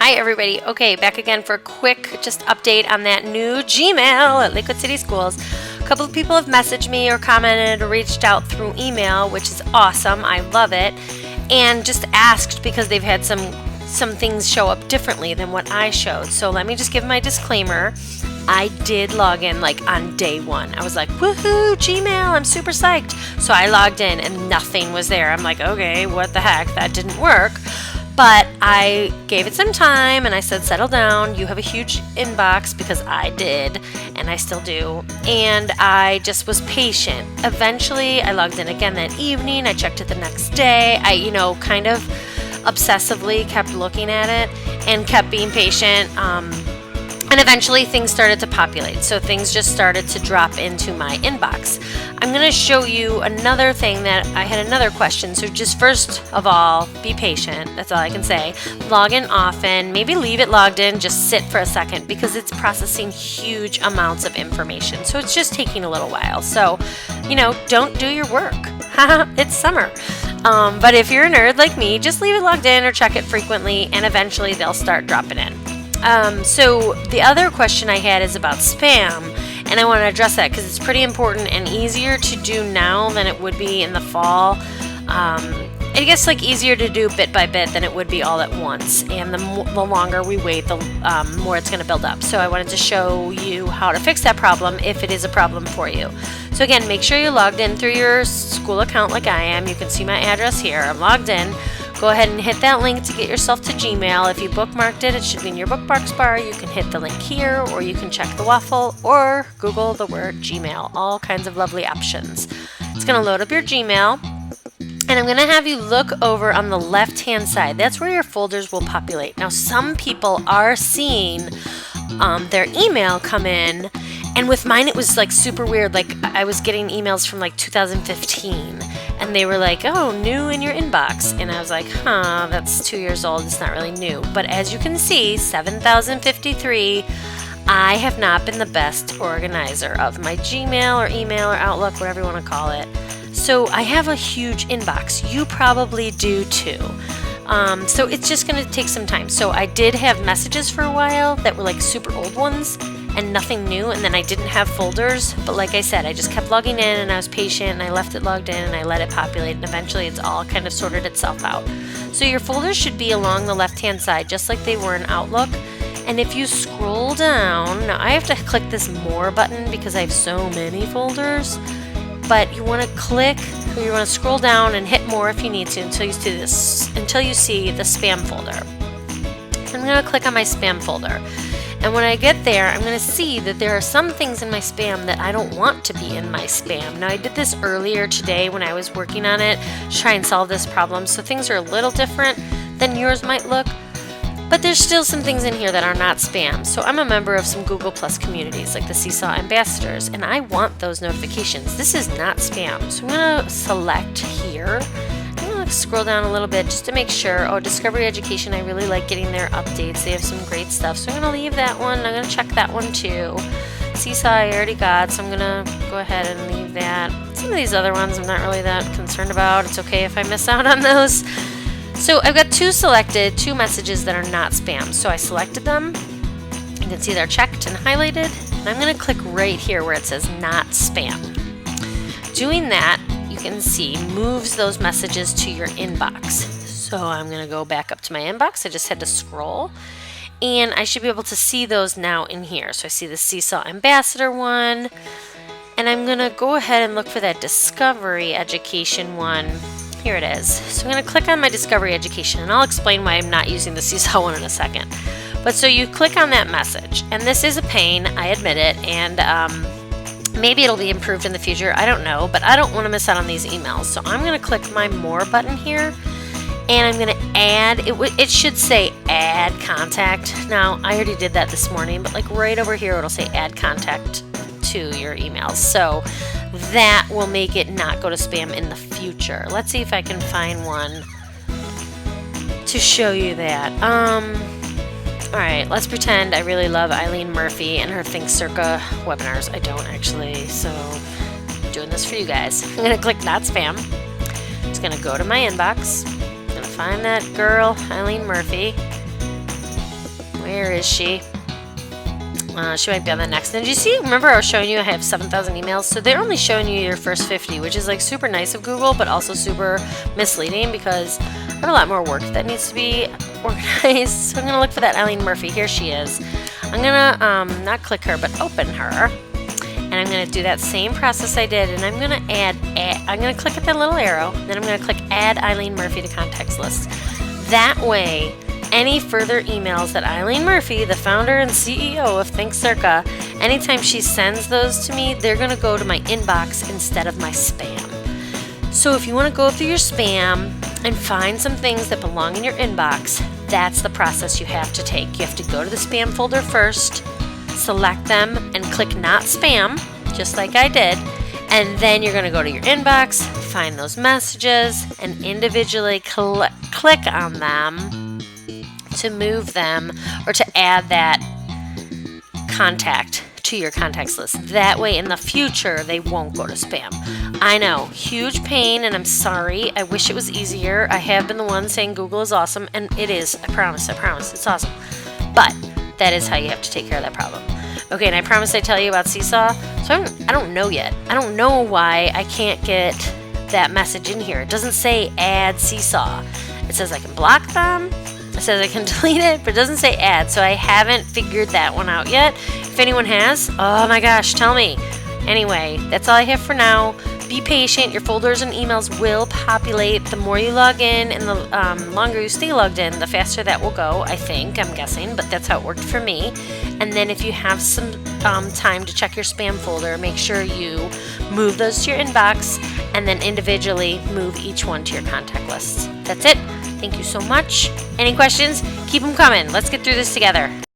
Hi everybody. Okay, back again for a quick just update on that new Gmail at Lakewood City Schools. A couple of people have messaged me or commented or reached out through email, which is awesome. I love it. And just asked because they've had some things show up differently than what I showed. So let me just give my disclaimer. I did log in like on day one. I was like, woohoo, Gmail, I'm super psyched. So I logged in and nothing was there. I'm like, okay, what the heck? That didn't work. But I gave it some time and I said, settle down. You have a huge inbox because I did and I still do. And I just was patient. Eventually, I logged in again that evening. I checked it the next day. I, kind of obsessively kept looking at it and kept being patient. And eventually things started to populate. So things just started to drop into my inbox. I'm going to show you another thing that I had another question. So just first of all, be patient. That's all I can say. Log in often. Maybe leave it logged in. Just sit for a second because it's processing huge amounts of information. So it's just taking a little while. So, don't do your work. It's summer. But if you're a nerd like me, just leave it logged in or check it frequently and eventually they'll start dropping in. So the other question I had is about spam, and I want to address that because it's pretty important and easier to do now than it would be in the fall. I guess easier to do bit by bit than it would be all at once, and the longer we wait, the more it's going to build up. So I wanted to show you how to fix that problem if it is a problem for you. So again, make sure you're logged in through your school account like I am. You can see my address here. I'm logged in. Go ahead and hit that link to get yourself to Gmail. If you bookmarked it, it should be in your bookmarks bar. You can hit the link here, or you can check the waffle, or Google the word Gmail. All kinds of lovely options. It's going to load up your Gmail, and I'm going to have you look over on the left-hand side. That's where your folders will populate. Now, some people are seeing their email come in, and with mine it was super weird. I was getting emails from 2015. And they were like, oh, new in your inbox. And I was like, that's 2 years old. It's not really new. But as you can see, 7,053, I have not been the best organizer of my Gmail or email or Outlook, whatever you want to call it. So I have a huge inbox. You probably do too. So it's just going to take some time. So I did have messages for a while that were super old ones and nothing new, and then I didn't have folders, but like I said, I just kept logging in and I was patient and I left it logged in and I let it populate, and eventually it's all kind of sorted itself out. So your folders should be along the left hand side just like they were in Outlook, and if you scroll down, now I have to click this more button because I have so many folders, but you want to scroll down and hit more if you need to until you see the spam folder. So I'm going to click on my spam folder. And when I get there, I'm going to see that there are some things in my spam that I don't want to be in my spam. Now, I did this earlier today when I was working on it to try and solve this problem, so things are a little different than yours might look. But there's still some things in here that are not spam. So I'm a member of some Google Plus communities like the Seesaw Ambassadors, and I want those notifications. This is not spam. So I'm going to select here. I'm going to scroll down a little bit just to make sure. Oh, Discovery Education, I really like getting their updates. They have some great stuff. So I'm going to leave that one. I'm going to check that one too. Seesaw I already got, so I'm going to go ahead and leave that. Some of these other ones I'm not really that concerned about. It's okay if I miss out on those. So I've got two messages that are not spam. So I selected them. You can see they're checked and highlighted. And I'm going to click right here where it says not spam. Doing that, you can see, moves those messages to your inbox. So I'm going to go back up to my inbox. I just had to scroll. And I should be able to see those now in here. So I see the Seesaw Ambassador one. And I'm going to go ahead and look for that Discovery Education one. Here it is. So I'm going to click on my Discovery Education, and I'll explain why I'm not using the Seesaw one in a second. But so you click on that message, and this is a pain, I admit it, and maybe it'll be improved in the future, I don't know, but I don't want to miss out on these emails. So I'm going to click my More button here, and I'm going to add, it should say Add Contact. Now, I already did that this morning, but right over here it'll say Add Contact to your emails. So that will make it not go to spam in the future. Let's see if I can find one to show you that. Alright, let's pretend I really love Eileen Murphy and her Think Circa webinars. I don't actually, so I'm doing this for you guys. I'm going to click not spam. It's going to go to my inbox. I'm going to find that girl, Eileen Murphy. Where is she? She might be on the next. And did you see? Remember I was showing you I have 7,000 emails? So they're only showing you your first 50, which is like super nice of Google, but also super misleading because I have a lot more work that needs to be organized. So I'm going to look for that Eileen Murphy. Here she is. I'm going to not click her, but open her. And I'm going to do that same process I did. And I'm going to I'm going to click at that little arrow. Then I'm going to click Add Eileen Murphy to Contacts List. That way, any further emails that Eileen Murphy, the founder and CEO of Think Circa, anytime she sends those to me, they're going to go to my inbox instead of my spam. So if you want to go through your spam and find some things that belong in your inbox, that's the process you have to take. You have to go to the spam folder first, select them, and click Not Spam, just like I did. And then you're going to go to your inbox, find those messages, and individually click on them to move them or to add that contact to your contacts list. That way in the future they won't go to spam. I know, huge pain, and I'm sorry. I wish it was easier. I have been the one saying Google is awesome, and it is. I promise, it's awesome. But that is how you have to take care of that problem. Okay, and I promised I'd tell you about Seesaw. So I don't know yet. I don't know why I can't get that message in here. It doesn't say add Seesaw. It says I can block them. It says I can delete it, but it doesn't say add, so I haven't figured that one out yet. If anyone has, oh my gosh, tell me. Anyway, that's all I have for now. Be patient. Your folders and emails will populate. The more you log in and the longer you stay logged in, the faster that will go, I think. I'm guessing, but that's how it worked for me. And then if you have some time to check your spam folder, make sure you move those to your inbox and then individually move each one to your contact lists. That's it. Thank you so much. Any questions? Keep them coming. Let's get through this together.